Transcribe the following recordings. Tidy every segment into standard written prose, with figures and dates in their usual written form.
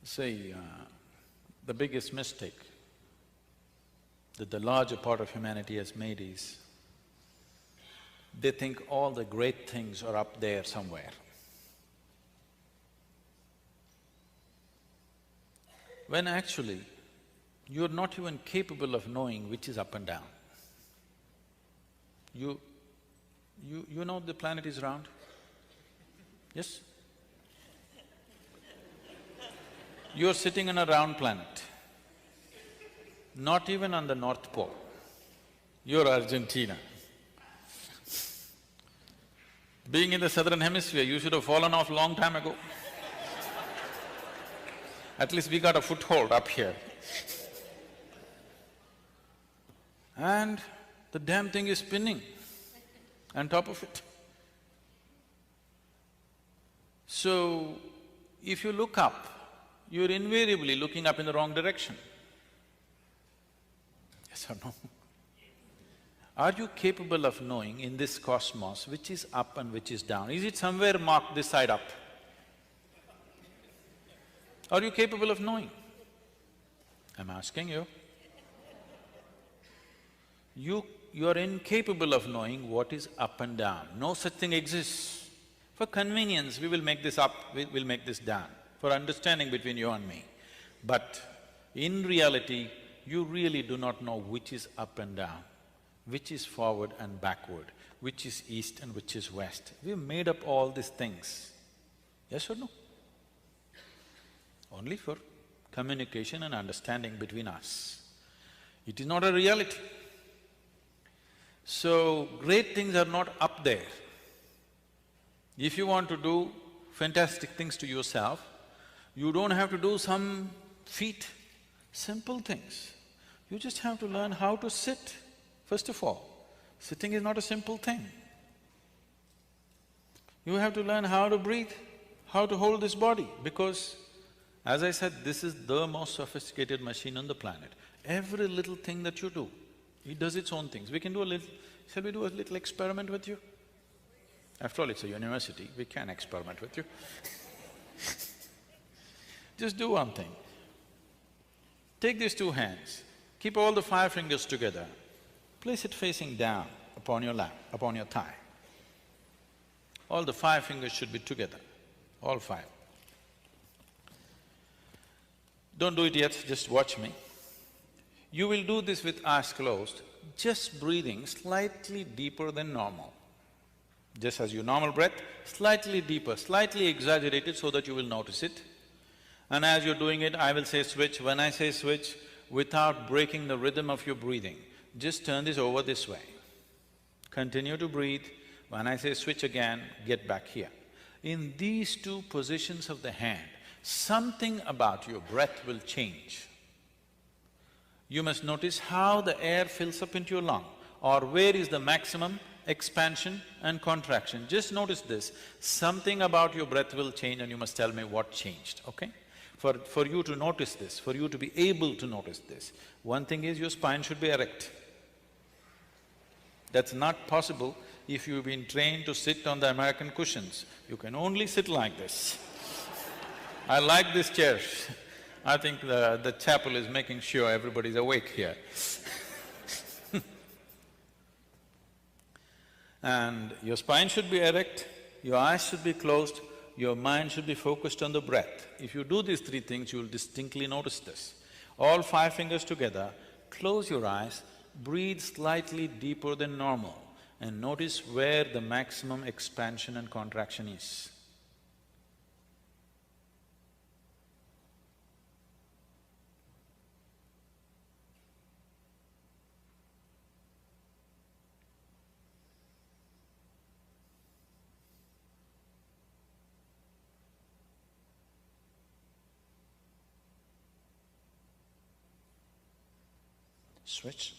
See, the biggest mistake that the larger part of humanity has made is, they think all the great things are up there somewhere. When actually, you're not even capable of knowing which is up and down. You know the planet is round? Yes? You're sitting on a round planet, not even on the North Pole. You're Argentina. Being in the southern hemisphere, you should have fallen off long time ago. At least we got a foothold up here. And the damn thing is spinning on top of it. So, if you look up, you're invariably looking up in the wrong direction. Yes or no? Are you capable of knowing in this cosmos which is up and which is down? Is it somewhere marked this side up? Are you capable of knowing? I'm asking you. You're incapable of knowing what is up and down. No such thing exists. For convenience, we will make this up, we'll make this down, for understanding between you and me. But in reality, you really do not know which is up and down, which is forward and backward, which is east and which is west. We've made up all these things. Yes or no? Only for communication and understanding between us. It is not a reality. So, great things are not up there. If you want to do fantastic things to yourself, you don't have to do some feat, simple things. You just have to learn how to sit, first of all. Sitting is not a simple thing. You have to learn how to breathe, how to hold this body, because as I said, this is the most sophisticated machine on the planet. Every little thing that you do, it does its own things. We can do a little… Shall we do a little experiment with you? After all, it's a university, we can experiment with you. Just do one thing. Take these two hands, keep all the 5 fingers together, place it facing down upon your lap, upon your thigh. All the 5 fingers should be together, all 5. Don't do it yet, just watch me. You will do this with eyes closed, just breathing slightly deeper than normal. Just as your normal breath, slightly deeper, slightly exaggerated so that you will notice it. And as you're doing it, I will say switch. When I say switch, without breaking the rhythm of your breathing, just turn this over this way. Continue to breathe. When I say switch again, get back here. In these two positions of the hand, something about your breath will change. You must notice how the air fills up into your lung, or where is the maximum expansion and contraction. Just notice this. Something about your breath will change and you must tell me what changed, okay? For you to notice this, for you to be able to notice this, one thing is your spine should be erect. That's not possible if you've been trained to sit on the American cushions. You can only sit like this. I like this chair. I think the chapel is making sure everybody's awake here. And your spine should be erect, your eyes should be closed, your mind should be focused on the breath. If you do these 3 things, you will distinctly notice this. All 5 fingers together, close your eyes, breathe slightly deeper than normal and notice where the maximum expansion and contraction is. Switch.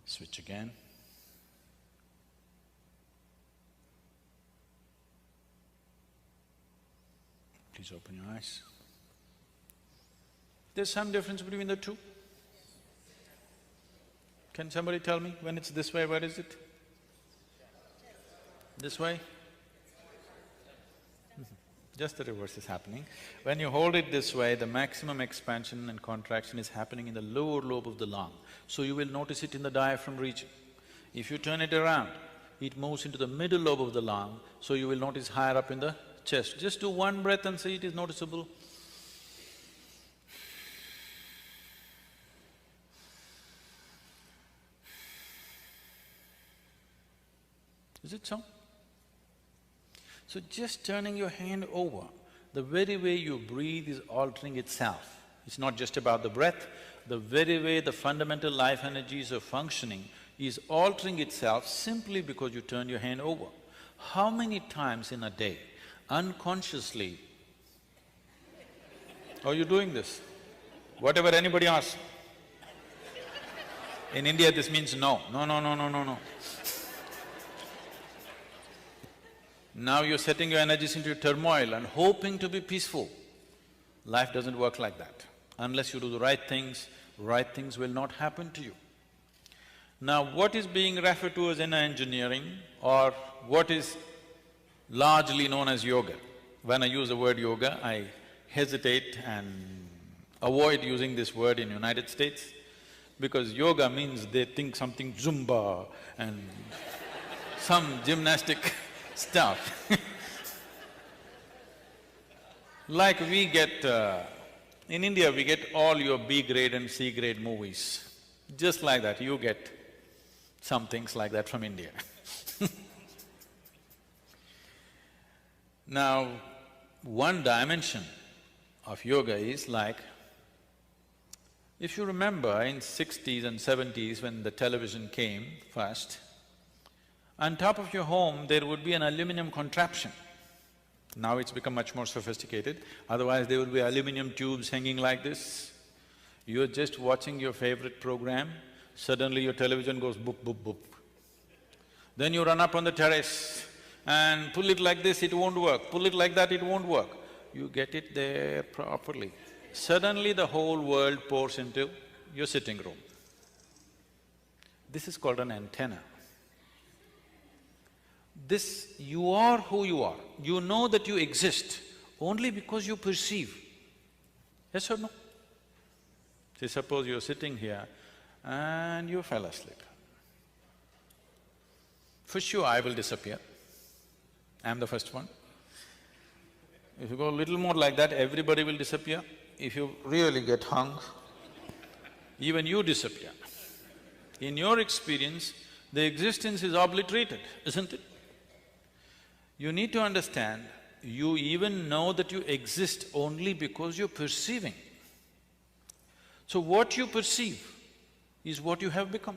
Switch again. Please open your eyes. There's some difference between the two. Can somebody tell me, when it's this way, where is it? This way? Just the reverse is happening. When you hold it this way, the maximum expansion and contraction is happening in the lower lobe of the lung, so you will notice it in the diaphragm region. If you turn it around, it moves into the middle lobe of the lung, so you will notice higher up in the chest. Just do one breath and see it is noticeable. Is it so? So just turning your hand over, the very way you breathe is altering itself. It's not just about the breath, the very way the fundamental life energies are functioning is altering itself simply because you turn your hand over. How many times in a day, unconsciously, are you doing this? Whatever anybody asks. In India, this means no. No, no, no, no, no, no. Now you're setting your energies into turmoil and hoping to be peaceful. Life doesn't work like that. Unless you do the right things will not happen to you. Now, what is being referred to as inner engineering or what is largely known as yoga? When I use the word yoga, I hesitate and avoid using this word in United States because yoga means they think something Zumba and some gymnastic stuff. Like we get… in India we get all your B-grade and C-grade movies. Just like that, you get some things like that from India. Now, one dimension of yoga is like, if you remember in 60s and 70s when the television came first, on top of your home there would be an aluminum contraption. Now it's become much more sophisticated, otherwise there would be aluminum tubes hanging like this. You're just watching your favorite program, suddenly your television goes boop, boop, boop. Then you run up on the terrace and pull it like this, it won't work, pull it like that, it won't work. You get it there properly. Suddenly the whole world pours into your sitting room. This is called an antenna. This… you are who you are. You know that you exist only because you perceive. Yes or no? See, suppose you're sitting here and you fell asleep. For sure I will disappear. I'm the first one. If you go a little more like that, everybody will disappear. If you really get hung, even you disappear. In your experience, the existence is obliterated, isn't it? You need to understand, you even know that you exist only because you're perceiving. So what you perceive is what you have become.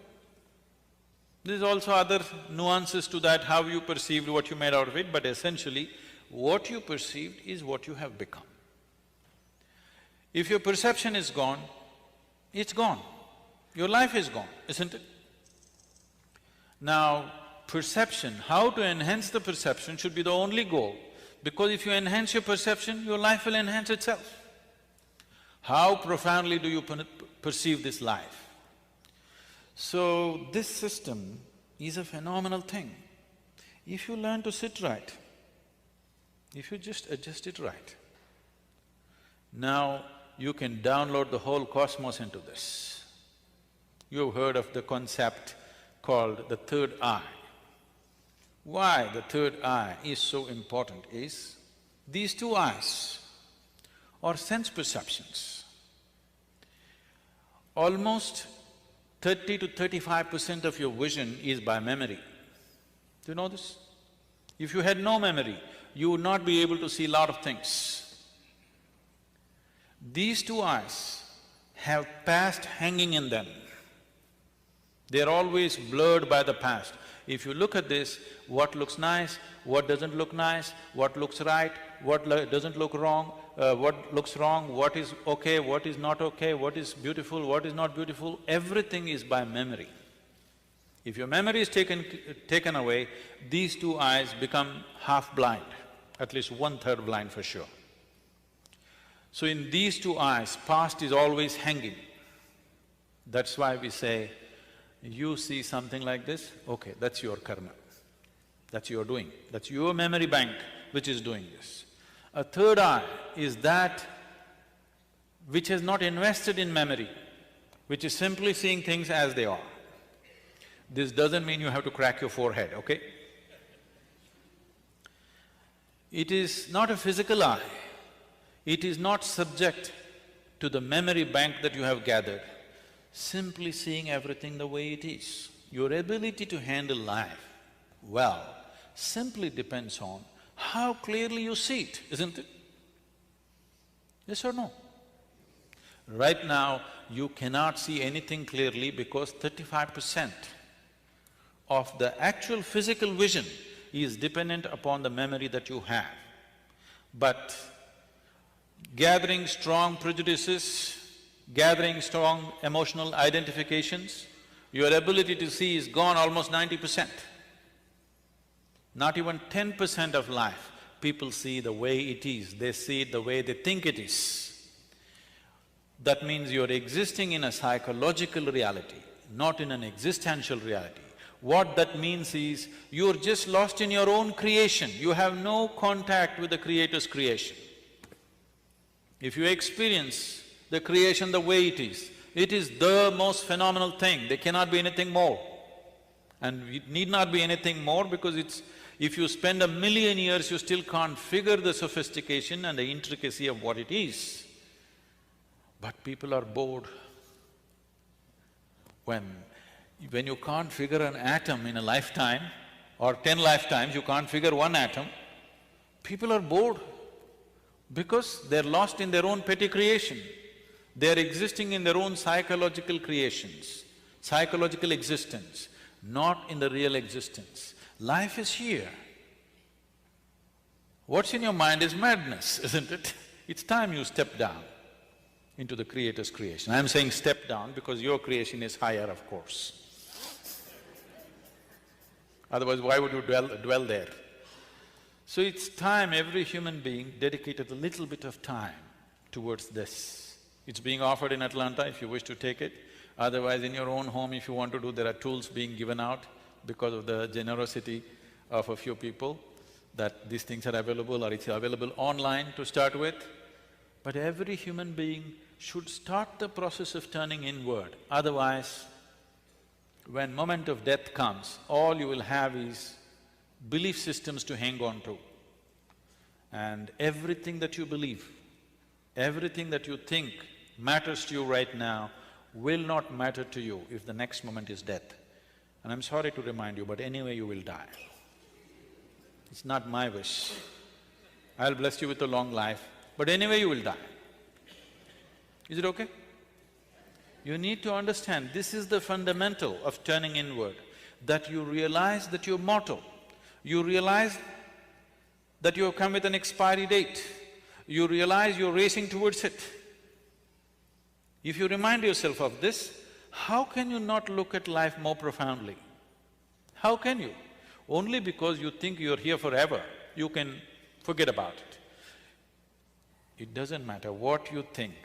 There's also other nuances to that, how you perceived, what you made out of it, but essentially, what you perceived is what you have become. If your perception is gone, it's gone. Your life is gone, isn't it? Now, perception, how to enhance the perception should be the only goal, because if you enhance your perception, your life will enhance itself. How profoundly do you perceive this life? So, this system is a phenomenal thing. If you learn to sit right, if you just adjust it right, now you can download the whole cosmos into this. You've heard of the concept called the third eye. Why the third eye is so important is, these two eyes are sense perceptions. Almost 30 to 35% of your vision is by memory. Do you know this? If you had no memory, you would not be able to see a lot of things. These two eyes have past hanging in them. They're always blurred by the past. If you look at this, what looks nice, what doesn't look nice, what looks right, what doesn't look wrong, what looks wrong, what is okay, what is not okay, what is beautiful, what is not beautiful, everything is by memory. If your memory is taken away, these two eyes become half blind, at least one-third blind for sure. So in these two eyes, past is always hanging. That's why we say, you see something like this, okay, that's your karma. That's your doing, that's your memory bank which is doing this. A third eye is that which has not invested in memory, which is simply seeing things as they are. This doesn't mean you have to crack your forehead, okay? It is not a physical eye, it is not subject to the memory bank that you have gathered, simply seeing everything the way it is. Your ability to handle life well simply depends on how clearly you see it, isn't it? Yes or no? Right now, you cannot see anything clearly because 35% of the actual physical vision is dependent upon the memory that you have. But gathering strong prejudices, gathering strong emotional identifications, your ability to see is gone almost 90%. Not even 10% of life, people see the way it is, they see it the way they think it is. That means you're existing in a psychological reality, not in an existential reality. What that means is, you're just lost in your own creation, you have no contact with the Creator's creation. If you experience the creation the way it is the most phenomenal thing, there cannot be anything more. And it need not be anything more because if you spend 1,000,000 years, you still can't figure the sophistication and the intricacy of what it is. But people are bored. When you can't figure an atom in a lifetime, or 10 lifetimes you can't figure one atom, people are bored because they're lost in their own petty creation. They're existing in their own psychological creations, psychological existence, not in the real existence. Life is here. What's in your mind is madness, isn't it? It's time you step down into the Creator's creation. I'm saying step down because your creation is higher, of course. Otherwise, why would you dwell there? So it's time every human being dedicated a little bit of time towards this. It's being offered in Atlanta if you wish to take it. Otherwise, in your own home, if you want to do, there are tools being given out because of the generosity of a few people, that these things are available or it's available online to start with. But every human being should start the process of turning inward. Otherwise, when moment of death comes, all you will have is belief systems to hang on to. And everything that you believe, everything that you think matters to you right now will not matter to you if the next moment is death. And I'm sorry to remind you, but anyway you will die. It's not my wish. I'll bless you with a long life, but anyway you will die. Is it okay? You need to understand, this is the fundamental of turning inward, that you realize that you're mortal. You realize that you have come with an expiry date. You realize you're racing towards it. If you remind yourself of this, how can you not look at life more profoundly? How can you? Only because you think you're here forever, you can forget about it. It doesn't matter what you think.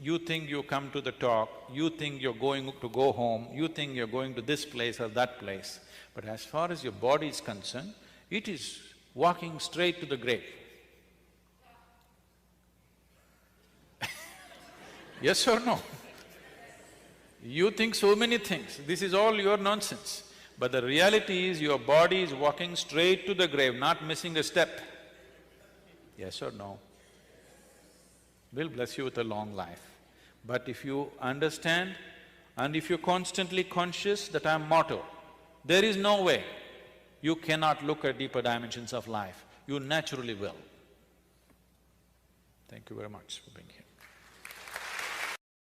You think you come to the talk, you think you're going to go home, you think you're going to this place or that place. But as far as your body is concerned, it is walking straight to the grave. Yes or no? You think so many things, this is all your nonsense. But the reality is your body is walking straight to the grave, not missing a step. Yes or no? We'll bless you with a long life. But if you understand and if you're constantly conscious that I'm mortal, there is no way you cannot look at deeper dimensions of life. You naturally will. Thank you very much for being here.